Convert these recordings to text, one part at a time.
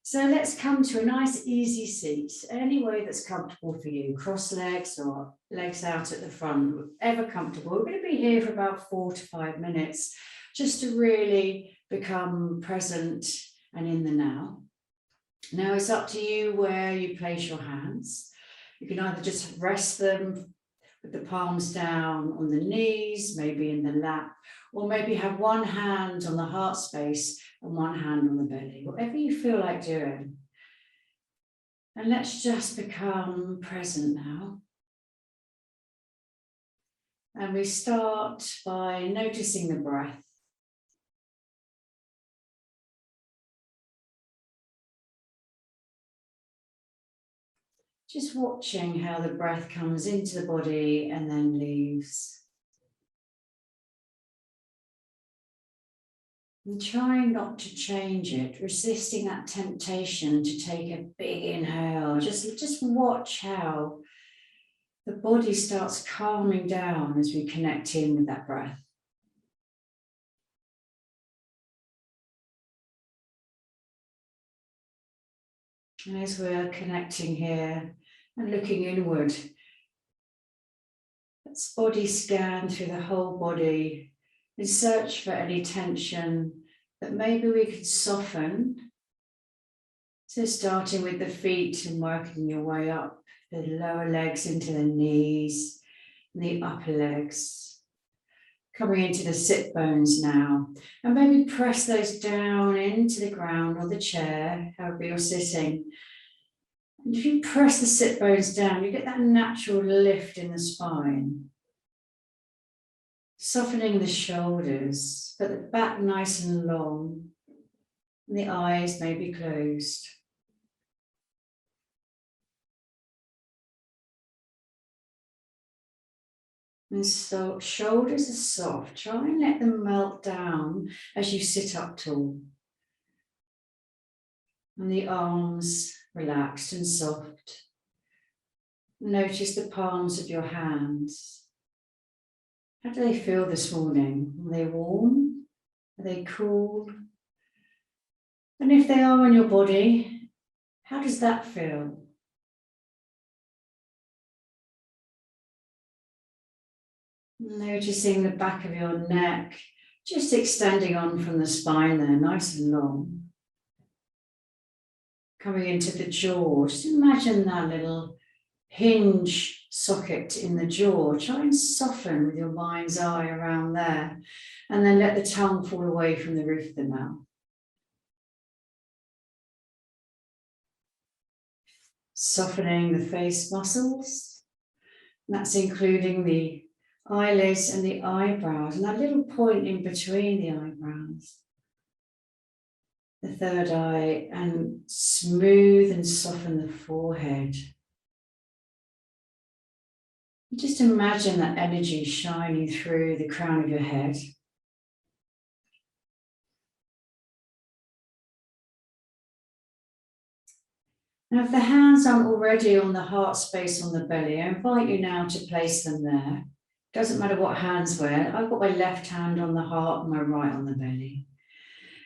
So let's come to a nice easy seat, any way that's comfortable for you, cross legs or legs out at the front, whatever comfortable. We're going to be here for about 4 to 5 minutes, just to really become present and in the now. Now it's up to you where you place your hands. You can either just rest them with the palms down on the knees, maybe in the lap, or maybe have one hand on the heart space and one hand on the belly, whatever you feel like doing. And let's just become present now. And we start by noticing the breath. Just watching how the breath comes into the body and then leaves. And trying not to change it, resisting that temptation to take a big inhale. Just watch how the body starts calming down as we connect in with that breath. And as we're connecting here and looking inward, let's body scan through the whole body and search for any tension that maybe we could soften. So starting with the feet and working your way up the lower legs into the knees and the upper legs. Coming into the sit bones now, and maybe press those down into the ground or the chair, however you're sitting. And if you press the sit bones down, you get that natural lift in the spine. Softening the shoulders, but the back nice and long, and the eyes may be closed. And so shoulders are soft. Try and let them melt down as you sit up tall. And the arms relaxed and soft. Notice the palms of your hands. How do they feel this morning? Are they warm? Are they cool? And if they are on your body, how does that feel? Noticing the back of your neck, just extending on from the spine there, nice and long. Coming into the jaw, just imagine that little hinge socket in the jaw. Try and soften with your mind's eye around there. And then let the tongue fall away from the roof of the mouth. Softening the face muscles. And that's including the eyelids and the eyebrows, and that little point in between the eyebrows. The third eye, and smooth and soften the forehead. Just imagine that energy shining through the crown of your head. Now, if the hands aren't already on the heart space on the belly, I invite you now to place them there. Doesn't matter what hands wear. I've got my left hand on the heart and my right on the belly.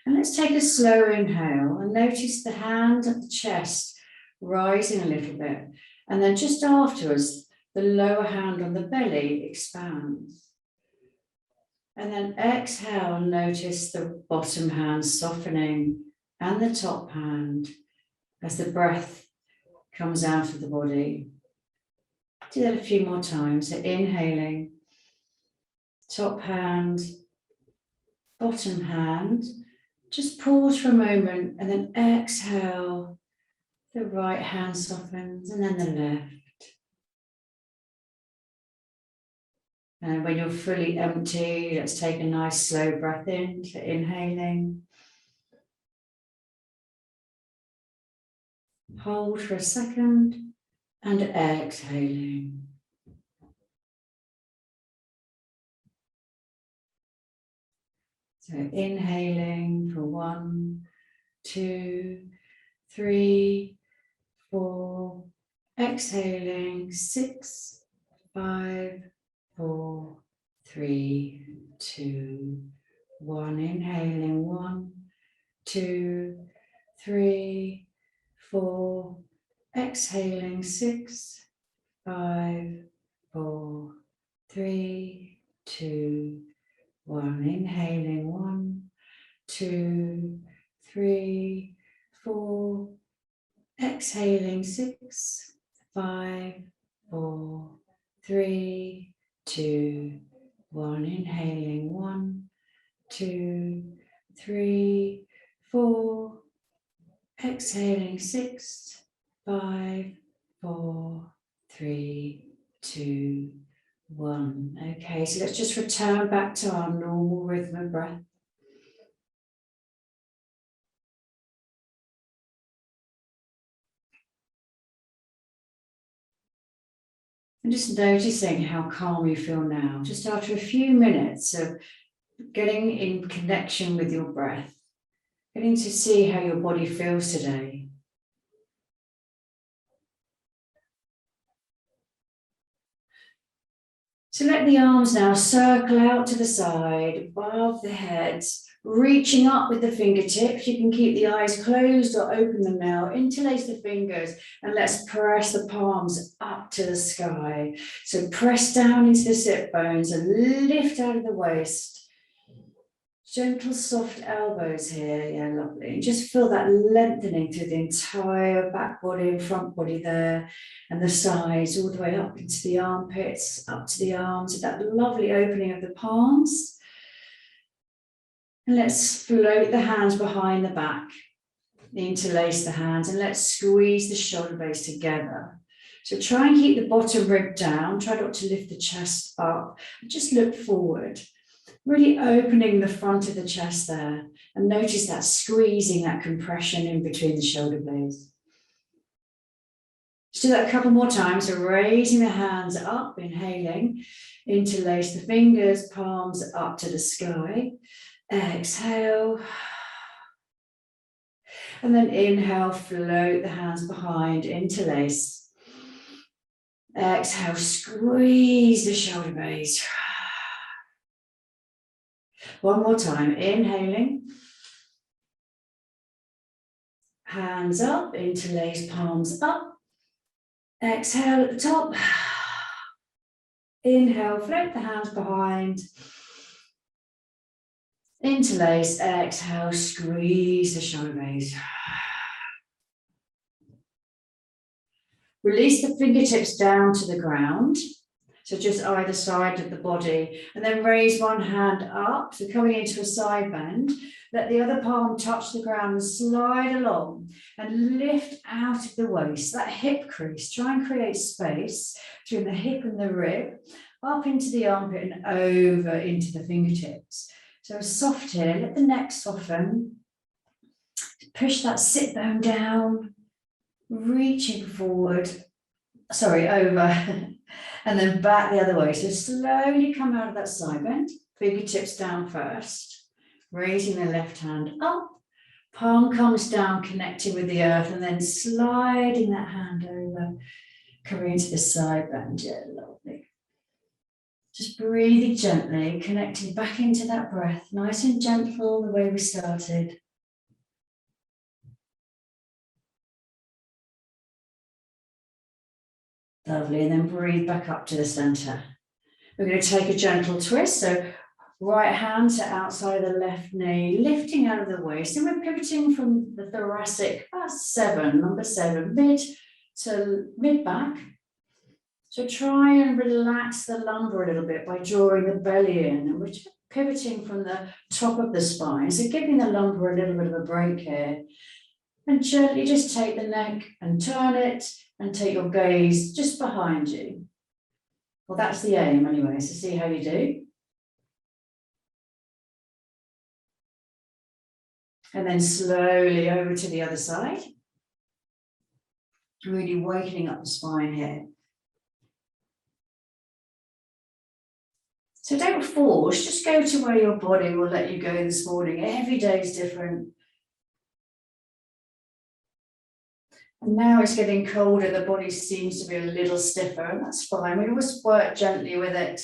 And let's take a slow inhale and notice the hand at the chest rising a little bit. And then just afterwards, the lower hand on the belly expands. And then exhale and notice the bottom hand softening and the top hand as the breath comes out of the body. Do that a few more times. So inhaling, top hand, bottom hand. Just pause for a moment and then exhale. The right hand softens and then the left. And when you're fully empty, let's take a nice slow breath in. So inhaling. Hold for a second and exhaling. So inhaling for 1, 2, 3, 4. Exhaling 6, 5, 4, 3, 2, 1. Inhaling 1, 2, 3, 4, exhaling 6, 5, 4, 3, 2, 1. Inhaling 1, 2, 3, 4. Exhaling 6, 5, 4, 3, 2, 1. Inhaling 1, 2, 3, 4. Exhaling 6, 5, 4, 3, 2, 1. Okay, so let's just return back to our normal rhythm of breath. And just noticing how calm you feel now, just after a few minutes of getting in connection with your breath, getting to see how your body feels today. So let the arms now circle out to the side, above the head, reaching up with the fingertips. You can keep the eyes closed or open them now. Interlace the fingers and let's press the palms up to the sky. So press down into the sit bones and lift out of the waist. Gentle, soft elbows here. Yeah, lovely. And just feel that lengthening through the entire back body and front body there, and the sides all the way up into the armpits, up to the arms, and that lovely opening of the palms. And let's float the hands behind the back, interlace the hands, and let's squeeze the shoulder blades together. So try and keep the bottom rib down. Try not to lift the chest up. Just look forward. Really opening the front of the chest there, and notice that squeezing, that compression in between the shoulder blades. Let's do that a couple more times. So raising the hands up, inhaling, interlace the fingers, palms up to the sky. Exhale. And then inhale, float the hands behind, interlace. Exhale, squeeze the shoulder blades. One more time, inhaling. Hands up, interlace, palms up. Exhale at the top. Inhale, float the hands behind. Interlace, exhale, squeeze the shoulder blades. Release the fingertips down to the ground. So just either side of the body, and then raise one hand up. So coming into a side bend, let the other palm touch the ground and slide along and lift out of the waist, that hip crease. Try and create space between the hip and the rib, up into the armpit and over into the fingertips. So soft here, let the neck soften. Push that sit bone down, reaching forward, over. And then back the other way. So slowly come out of that side bend, fingertips down first, raising the left hand up, palm comes down, connecting with the earth, and then sliding that hand over, coming into the side bend. Yeah, lovely. Just breathing gently, connecting back into that breath, nice and gentle, the way we started. Lovely, and then breathe back up to the center. We're going to take a gentle twist. So right hand to outside of the left knee, lifting out of the waist. And we're pivoting from the thoracic, number 7, mid to mid back. So try and relax the lumbar a little bit by drawing the belly in. And we're pivoting from the top of the spine. So giving the lumbar a little bit of a break here. And gently just take the neck and turn it. And take your gaze just behind you. Well, that's the aim anyway, so see how you do. And then slowly over to the other side. Really wakening up the spine here. So don't force, just go to where your body will let you go this morning. Every day is different. And now it's getting colder, the body seems to be a little stiffer, and that's fine. We always work gently with it,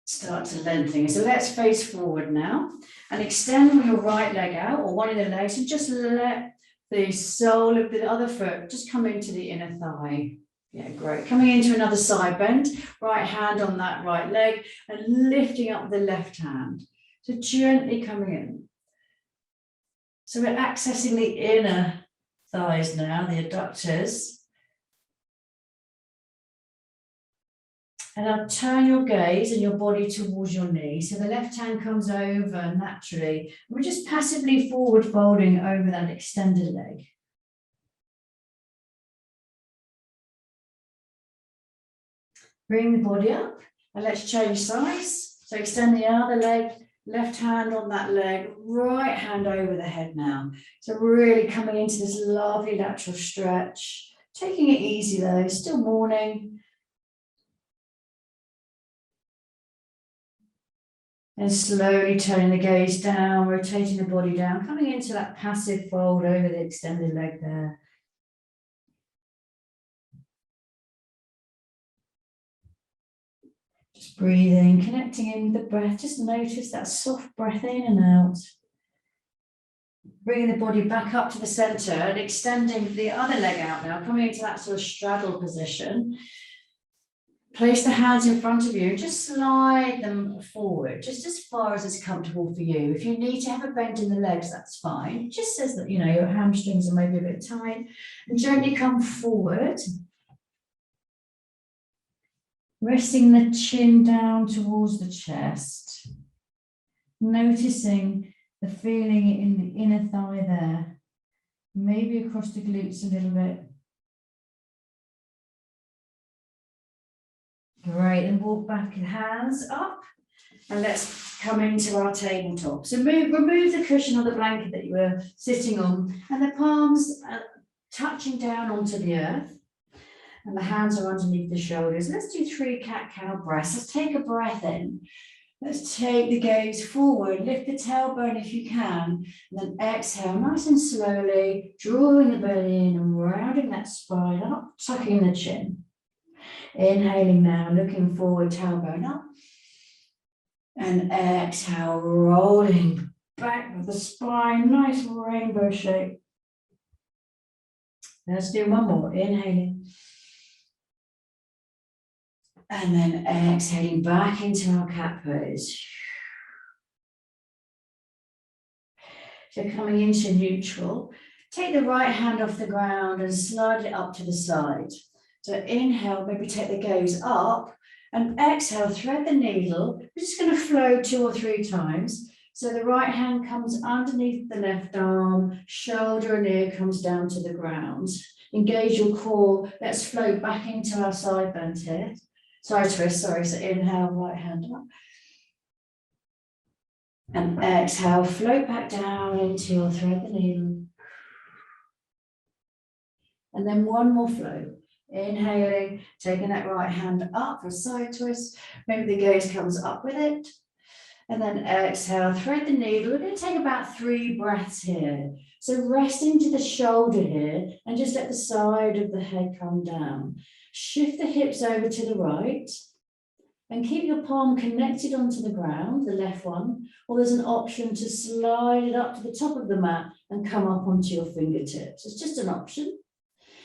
start to lengthen. So let's face forward now and extend your right leg out, or one of the legs, and just let the sole of the other foot, just come into the inner thigh. Yeah, great. Coming into another side bend, right hand on that right leg and lifting up the left hand. So gently coming in. So we're accessing the inner thighs now, the adductors. And now turn your gaze and your body towards your knee. So the left hand comes over naturally. We're just passively forward folding over that extended leg. Bring the body up and let's change sides. So extend the other leg, left hand on that leg, right hand over the head now. So really coming into this lovely lateral stretch. Taking it easy though, still morning. And slowly turning the gaze down, rotating the body down, coming into that passive fold over the extended leg there. Just breathing, connecting in with the breath. Just notice that soft breath in and out. Bringing the body back up to the center and extending the other leg out now, coming into that sort of straddle position. Place the hands in front of you, just slide them forward, just as far as it's comfortable for you. If you need to have a bend in the legs, that's fine. It just says that, you know, your hamstrings are maybe a bit tight. And gently come forward. Resting the chin down towards the chest. Noticing the feeling in the inner thigh there. Maybe across the glutes a little bit. Great, and walk back and hands up. And let's come into our tabletop. So remove the cushion or the blanket that you were sitting on. And the palms are touching down onto the earth. And the hands are underneath the shoulders. Let's do 3 cat-cow breaths. Let's take a breath in. Let's take the gaze forward. Lift the tailbone if you can. And then exhale nice and slowly, drawing the belly in and rounding that spine up, tucking the chin. Inhaling now, looking forward, tailbone up. And exhale, rolling back with the spine, nice rainbow shape. Let's do one more, inhaling. And then exhaling back into our cat pose. So coming into neutral, take the right hand off the ground and slide it up to the side. So inhale, maybe take the gaze up and exhale, thread the needle. We're just going to flow 2 or 3 times. So the right hand comes underneath the left arm, shoulder and ear comes down to the ground. Engage your core. Let's float back into our side bend here. Side twist, sorry. So inhale, right hand up. And exhale, float back down into your thread the needle. And then one more flow. Inhaling, taking that right hand up for a side twist. Maybe the gaze comes up with it. And then exhale, thread the needle. We're going to take about 3 breaths here. So rest into the shoulder here and just let the side of the head come down. Shift the hips over to the right and keep your palm connected onto the ground, the left one, or there's an option to slide it up to the top of the mat and come up onto your fingertips. It's just an option.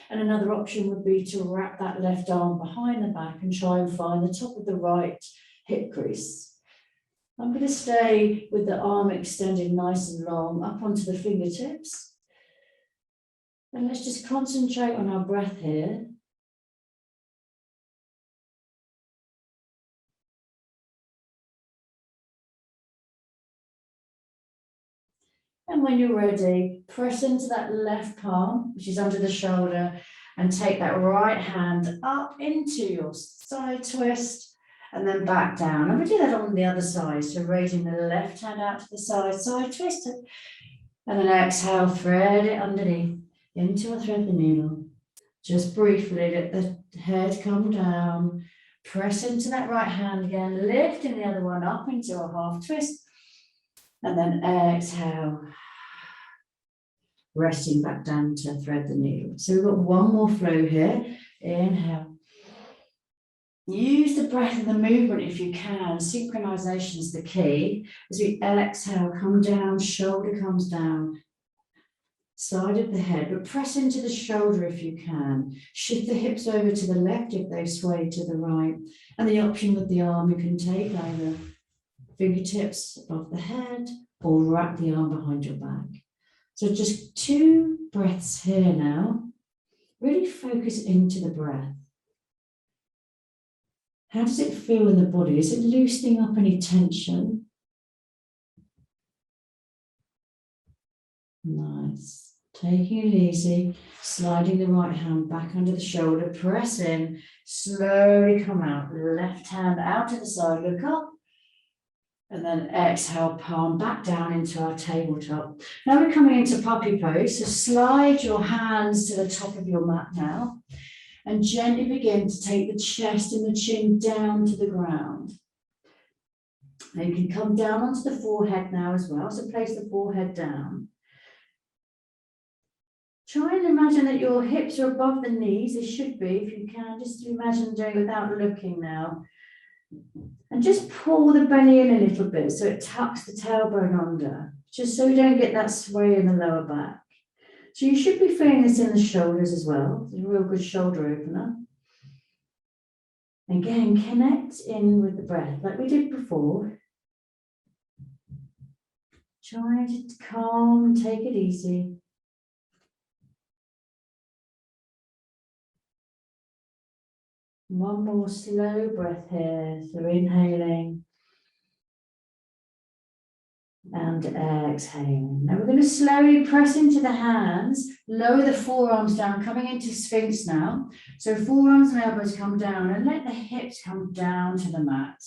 And another option would be to wrap that left arm behind the back and try and find the top of the right hip crease. I'm going to stay with the arm extended nice and long up onto the fingertips. And let's just concentrate on our breath here. And when you're ready, press into that left palm, which is under the shoulder, and take that right hand up into your side twist and then back down. And we do that on the other side. So raising the left hand out to the side twist. And then exhale, thread it underneath into a thread the needle. Just briefly let the head come down. Press into that right hand again, lifting the other one up into a half twist. And then exhale, resting back down to thread the needle. So we've got one more flow here. Inhale. Use the breath and the movement if you can. Synchronization is the key. As we exhale, come down, shoulder comes down. side of the head, but press into the shoulder if you can. Shift the hips over to the left if they sway to the right. And the option with the arm, you can take either fingertips above the head or wrap the arm behind your back. So just 2 breaths here now. Really focus into the breath. How does it feel in the body? Is it loosening up any tension? Nice. Taking it easy, sliding the right hand back under the shoulder, press in, slowly come out. Left hand out to the side, look up. And then exhale, palm back down into our tabletop. Now we're coming into puppy pose. So slide your hands to the top of your mat now. And gently begin to take the chest and the chin down to the ground. Now you can come down onto the forehead now as well. So place the forehead down. Try and imagine that your hips are above the knees. They should be, if you can. Just imagine doing it without looking now. And just pull the belly in a little bit so it tucks the tailbone under, just so we don't get that sway in the lower back. So you should be feeling this in the shoulders as well. It's a real good shoulder opener. Again, connect in with the breath like we did before. Try to calm, take it easy. One more slow breath here. So inhaling and exhaling. Now we're going to slowly press into the hands, lower the forearms down, coming into sphynx now. So forearms and elbows come down and let the hips come down to the mat.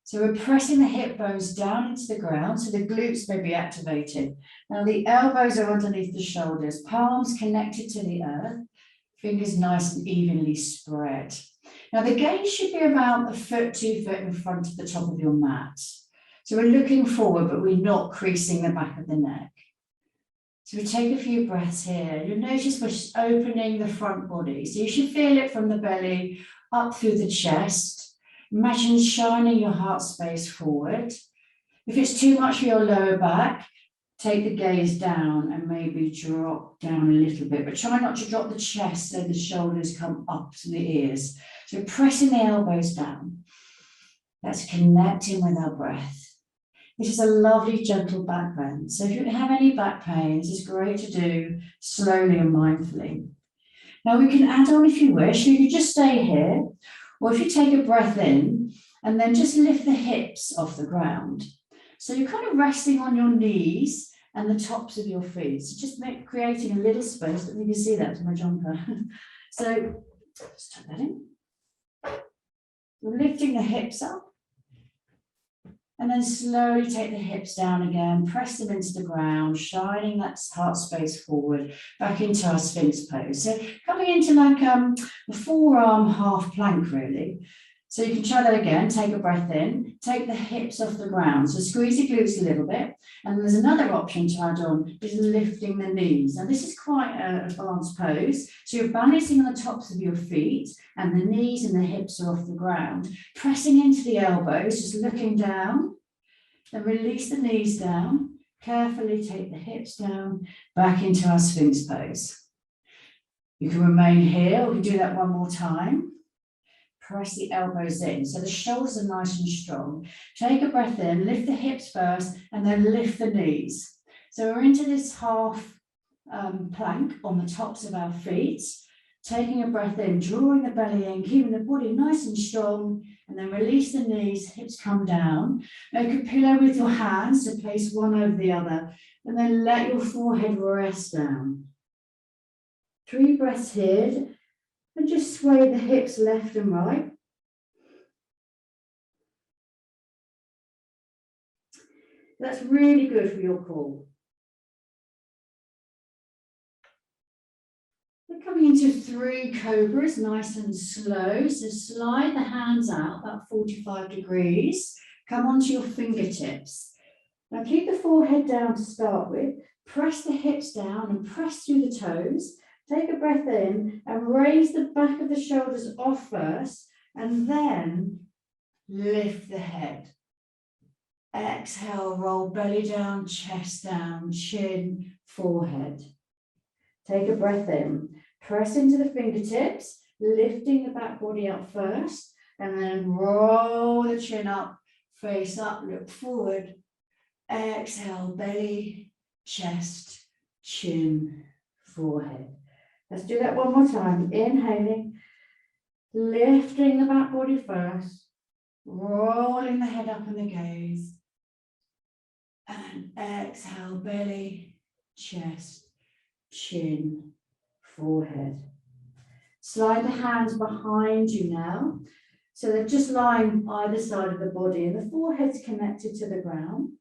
So we're pressing the hip bones down into the ground so the glutes may be activated. Now the elbows are underneath the shoulders, palms connected to the earth. Fingers nice and evenly spread. Now the gaze should be about a foot, 2 foot in front of the top of your mat. So we're looking forward, but we're not creasing the back of the neck. So we take a few breaths here. You'll notice we're opening the front body. So you should feel it from the belly up through the chest. Imagine shining your heart space forward. If it's too much for your lower back, take the gaze down and maybe drop down a little bit, but try not to drop the chest so the shoulders come up to the ears. So pressing the elbows down. That's connecting with our breath. This is a lovely, gentle back bend. So if you have any back pain, this is great to do slowly and mindfully. Now we can add on if you wish. You can just stay here, or if you take a breath in and then just lift the hips off the ground. So you're kind of resting on your knees and the tops of your feet. So just creating a little space. Let me just see that to my jumper. So just tuck that in. We're lifting the hips up. And then slowly take the hips down again, press them into the ground, shining that heart space forward, back into our sphynx pose. So coming into like a forearm half plank really. So you can try that again, take a breath in, take the hips off the ground. So squeeze your glutes a little bit. And there's another option to add on, is lifting the knees. Now this is quite an advanced pose. So you're balancing on the tops of your feet and the knees and the hips are off the ground. Pressing into the elbows, just looking down. Then release the knees down. Carefully take the hips down, back into our sphynx pose. You can remain here, or we can do that one more time. Press the elbows in, so the shoulders are nice and strong. Take a breath in, lift the hips first, and then lift the knees. So we're into this half plank on the tops of our feet. Taking a breath in, drawing the belly in, keeping the body nice and strong, and then release the knees, hips come down. Make a pillow with your hands to place one over the other, and then let your forehead rest down. 3 breaths here. And just sway the hips left and right. That's really good for your core. We're coming into 3 cobras, nice and slow. So slide the hands out about 45 degrees. Come onto your fingertips. Now keep the forehead down to start with. Press the hips down and press through the toes. Take a breath in and raise the back of the shoulders off first, and then lift the head. Exhale, roll belly down, chest down, chin, forehead. Take a breath in. Press into the fingertips, lifting the back body up first, and then roll the chin up, face up, look forward. Exhale, belly, chest, chin, forehead. Let's do that one more time. Inhaling, lifting the back body first, rolling the head up in the gaze. And exhale, belly, chest, chin, forehead. Slide the hands behind you now. So they're just lying either side of the body and the forehead's connected to the ground.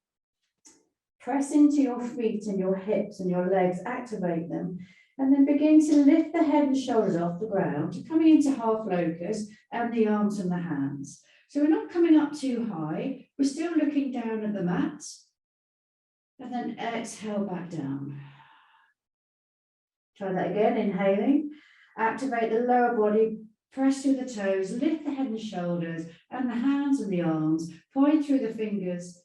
Press into your feet and your hips and your legs, activate them, and then begin to lift the head and shoulders off the ground, coming into half locust and the arms and the hands. So we're not coming up too high, we're still looking down at the mat. And then exhale back down. Try that again, inhaling. Activate the lower body, press through the toes, lift the head and shoulders, and the hands and the arms, point through the fingers,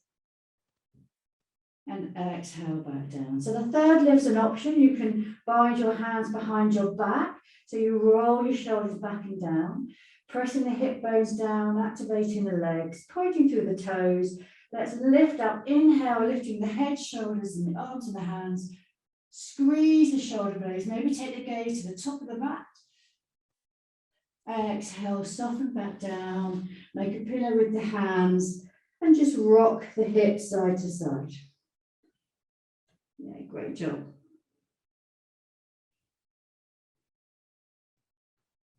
and exhale back down. So the third lift's an option. You can bind your hands behind your back, so you roll your shoulders back and down, pressing the hip bones down, activating the legs, pointing through the toes. Let's lift up, inhale, lifting the head, shoulders, and the arms and the hands. Squeeze the shoulder blades, maybe take the gaze to the top of the mat. Exhale, soften back down, make a pillow with the hands, and just rock the hips side to side. Yeah, great job.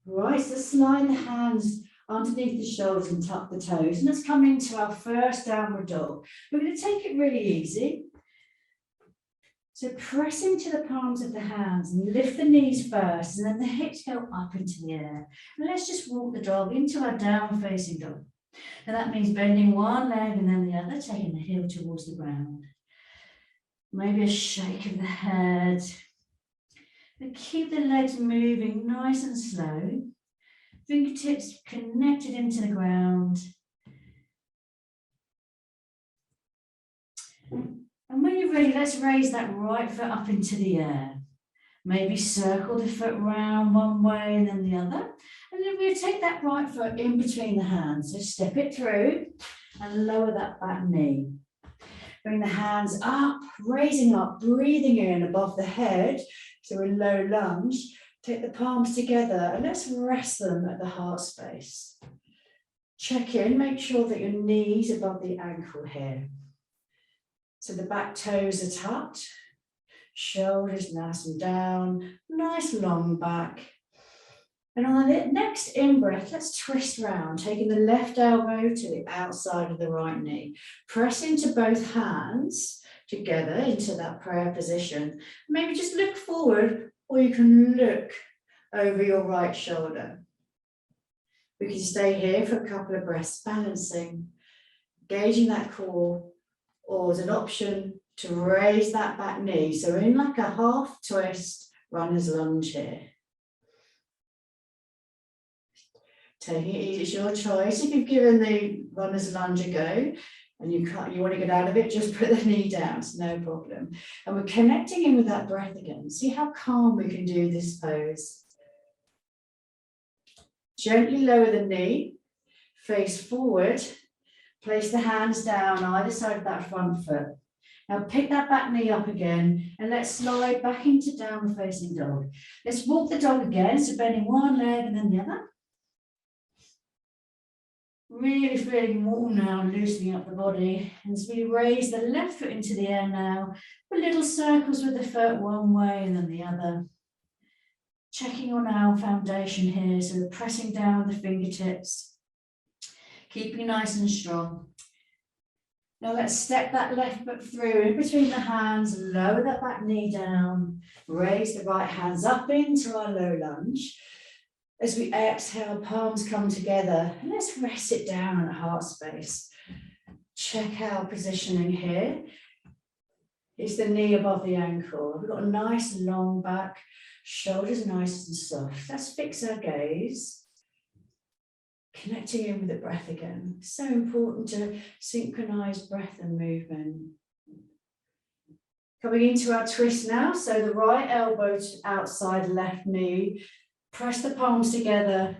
Right, so slide the hands underneath the shoulders and tuck the toes. And let's come into our first downward dog. We're going to take it really easy. So press into the palms of the hands and lift the knees first, and then the hips go up into the air. And let's just walk the dog into our down facing dog. And that means bending one leg and then the other, taking the heel towards the ground. Maybe a shake of the head. And keep the legs moving nice and slow. Fingertips connected into the ground. And when you're ready, let's raise that right foot up into the air. Maybe circle the foot round one way and then the other. And then we'll take that right foot in between the hands. So step it through and lower that back knee. Bring the hands up, raising up, breathing in above the head. So a low lunge. Take the palms together and let's rest them at the heart space. Check in, make sure that your knees above the ankle here. So the back toes are tucked, shoulders nice and down, nice long back. And on the next in-breath, let's twist round, taking the left elbow to the outside of the right knee. Press into both hands together into that prayer position. Maybe just look forward, or you can look over your right shoulder. We can stay here for a couple of breaths, balancing, gauging that core, or as an option to raise that back knee. So in like a half twist, runner's lunge here. Taking it easy, it's your choice. If you've given the runner's lunge a go and you want to get out of it, just put the knee down, it's no problem. And we're connecting in with that breath again. See how calm we can do this pose. Gently lower the knee, face forward, place the hands down either side of that front foot. Now pick that back knee up again and let's slide back into downward facing dog. Let's walk the dog again, so bending one leg and then the other. Really feeling warm now, loosening up the body. And as we raise the left foot into the air now, put little circles with the foot one way and then the other. Checking on our foundation here, so we're pressing down with the fingertips, keeping nice and strong. Now let's step that left foot through in between the hands, lower that back knee down, raise the right hands up into our low lunge. As we exhale, palms come together, and let's rest it down in the heart space. Check our positioning here. It's the knee above the ankle. We've got a nice long back, shoulders nice and soft. Let's fix our gaze. Connecting in with the breath again. So important to synchronize breath and movement. Coming into our twist now. So the right elbow to outside left knee. Press the palms together.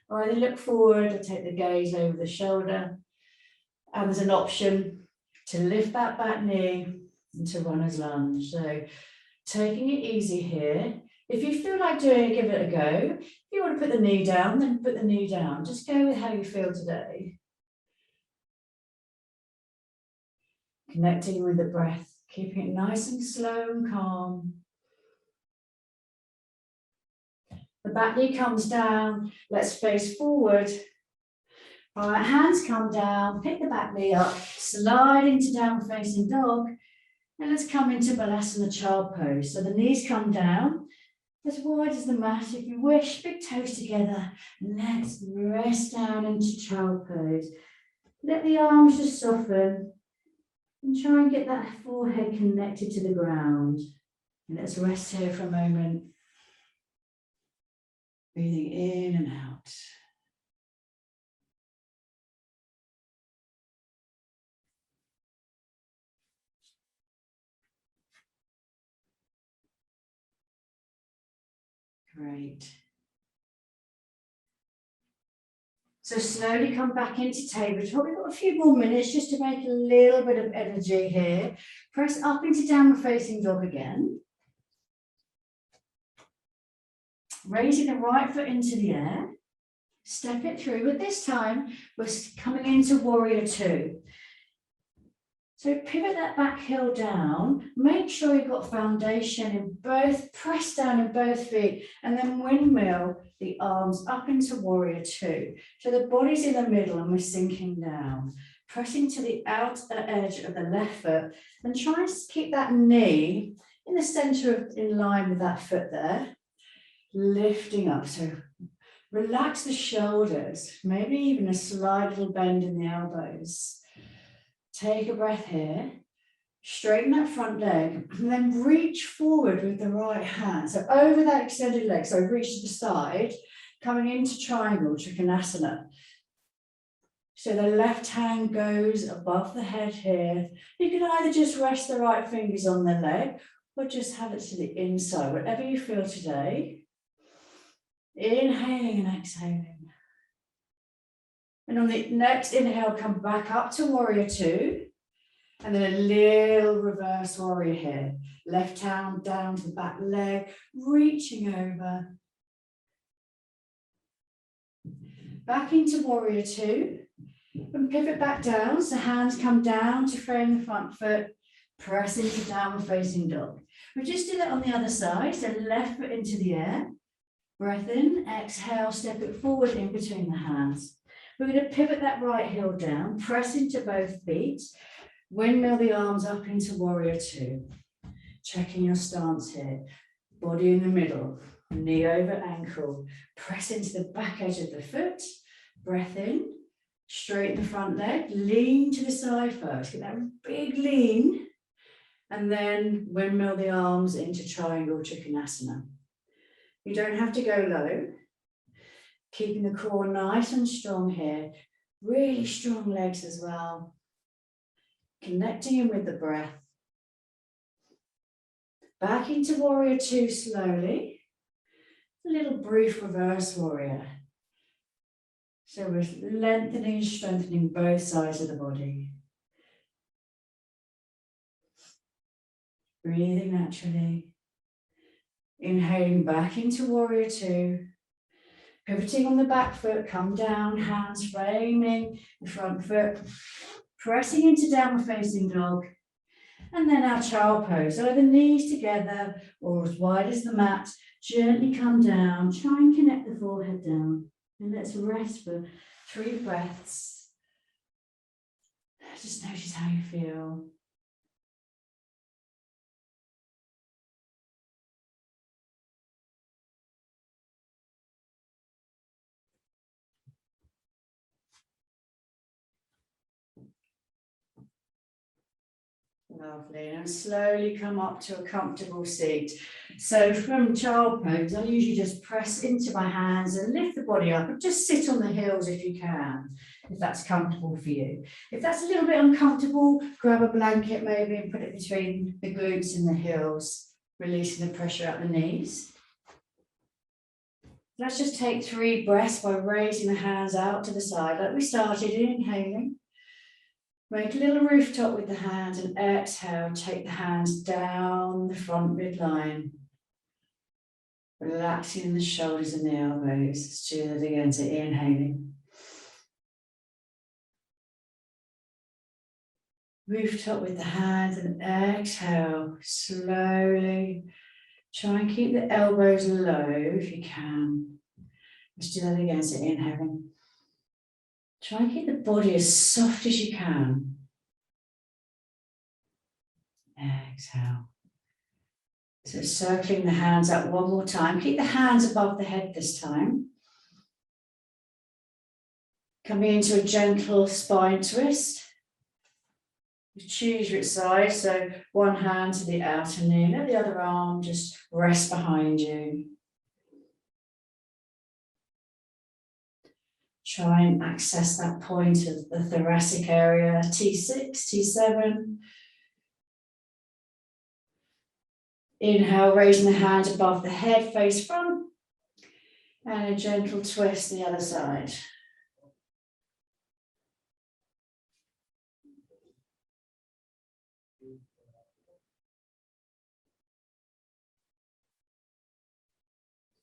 Or either look forward or take the gaze over the shoulder. And there's an option to lift that back knee into runner's lunge. So taking it easy here. If you feel like doing it, give it a go. If you want to put the knee down, then put the knee down. Just go with how you feel today. Connecting with the breath, keeping it nice and slow and calm. The back knee comes down. Let's face forward. All right, hands come down, pick the back knee up, slide into down facing dog. And let's come into Balasana child pose. So the knees come down as wide as the mat if you wish, big toes together. Let's rest down into child pose. Let the arms just soften and try and get that forehead connected to the ground. And let's rest here for a moment. Breathing in and out. Great. So slowly come back into tabletop. We've got a few more minutes just to make a little bit of energy here. Press up into downward facing dog again. Raising the right foot into the air. Step it through, but this time we're coming into warrior two. So pivot that back heel down, make sure you've got foundation in both, press down in both feet, and then windmill the arms up into warrior two. So the body's in the middle and we're sinking down, pressing to the outer edge of the left foot, and try to keep that knee in the center in line with that foot there, lifting up. So relax the shoulders, maybe even a slight little bend in the elbows. Take a breath here, straighten that front leg, and then reach forward with the right hand. So over that extended leg, so reach to the side, coming into triangle to Kanasana. So the left hand goes above the head here. You can either just rest the right fingers on the leg, or just have it to the inside, whatever you feel today. Inhaling and exhaling. And on the next inhale, come back up to warrior two. And then a little reverse warrior here. Left hand down to the back leg, reaching over. Back into warrior two. And pivot back down, so hands come down to frame the front foot. Press into downward facing dog. We just do that on the other side. So left foot into the air. Breath in, exhale, step it forward in between the hands. We're going to pivot that right heel down, press into both feet, windmill the arms up into warrior two. Checking your stance here. Body in the middle, knee over ankle. Press into the back edge of the foot. Breath in, straighten the front leg, lean to the side first. Get that big lean. And then windmill the arms into triangle Trikonasana. You don't have to go low. Keeping the core nice and strong here. Really strong legs as well. Connecting in with the breath. Back into warrior two slowly. A little brief reverse warrior. So we're lengthening and strengthening both sides of the body. Breathing naturally. Inhaling back into warrior two. Pivoting on the back foot, come down, hands framing the front foot. Pressing into downward facing dog. And then our child pose. So the knees together or as wide as the mat. Gently come down. Try and connect the forehead down. And let's rest for 3 breaths. Just notice how you feel. Lovely, and slowly come up to a comfortable seat. So from child pose, I usually just press into my hands and lift the body up and just sit on the heels if you can, if that's comfortable for you. If that's a little bit uncomfortable, grab a blanket maybe and put it between the glutes and the heels, releasing the pressure at the knees. Let's just take 3 breaths by raising the hands out to the side like we started, inhaling. Make a little rooftop with the hands and exhale, take the hands down the front midline. Relaxing the shoulders and the elbows. Let's do that again, so inhaling. Rooftop with the hands and exhale, slowly. Try and keep the elbows low if you can. Let's do that again, so inhaling. Try and keep the body as soft as you can. Exhale. So circling the hands up one more time. Keep the hands above the head this time. Coming into a gentle spine twist. You choose which side, so one hand to the outer knee, let the other arm just rest behind you. Try and access that point of the thoracic area, T6, T7. Inhale, raising the hand above the head, face front. And a gentle twist the other side.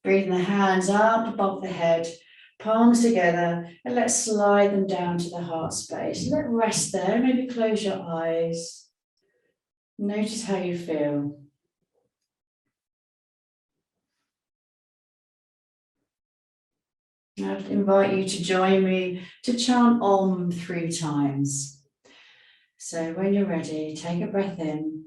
Breathing the hands up above the head, palms together, and let's slide them down to the heart space. Let rest there, maybe close your eyes. Notice how you feel. I'd invite you to join me to chant Om 3 times. So when you're ready, take a breath in.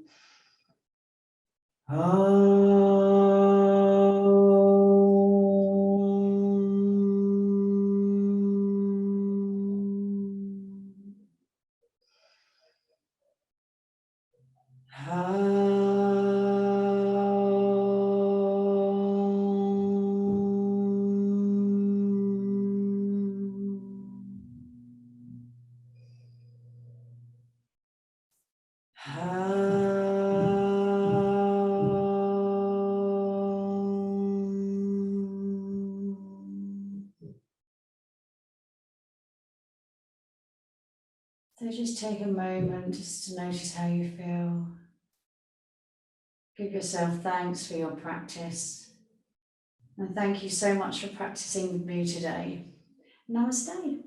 So just take a moment just to notice how you feel. Give yourself thanks for your practice. And thank you so much for practicing with me today. Namaste.